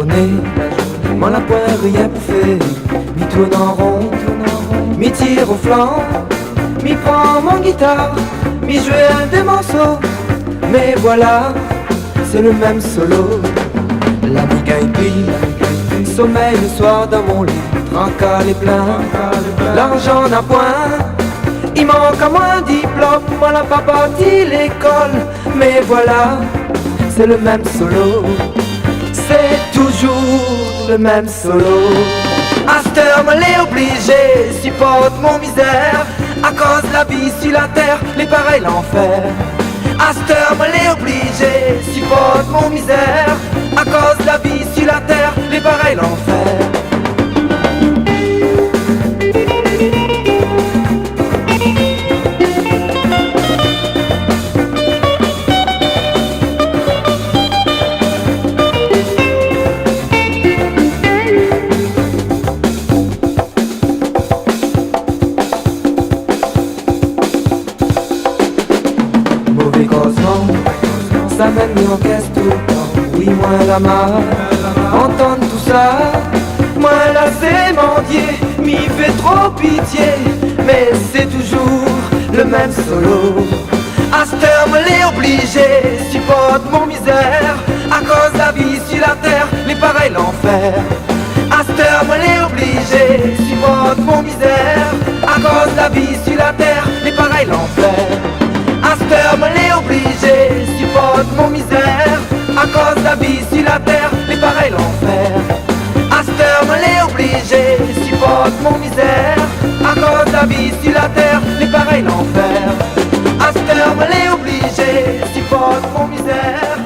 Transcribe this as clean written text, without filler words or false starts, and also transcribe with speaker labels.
Speaker 1: journée, moi la poire rien bouffé, m'y tourne en rond, m'y tire au flanc, m'y prend mon guitare, m'y joue des morceaux. Mais voilà, c'est le même solo. La migaille pile, sommeil le soir dans mon lit, tracas les pleins, l'argent n'a point. Il manque à moins diplôme, moi la pas parti l'école. Mais voilà, c'est le même solo. C'est toujours le même solo. À cette heure, me l'est obligé, supporte mon misère. À cause de la vie sur la terre, les pareils l'enfer. À cette heure, me l'est obligé, supporte mon misère. À cause de la vie sur la terre, les pareils l'enfer. Mauvais causement, ça mène en caisse tout le temps. Oui, moi la marre, entendre tout ça. Moi là c'est mendier, m'y fait trop pitié. Mais c'est toujours le même solo. À cette heure me l'est obligé, supporte mon misère. À cause de la vie sur la terre, les pareils l'enfer. À cette heure me l'est obligé, supporte mon misère. À cause de la vie sur la terre, les pareils l'enfer. À cette heure me l'est obligé, supporte mon misère. À cause de la vie sur la terre, les pareils l'enfer. À cette heure me l'est obligé, supporte mon misère. À cause de la vie sur la terre, les pareils l'enfer. À cette heure me l'est obligé, supporte mon misère.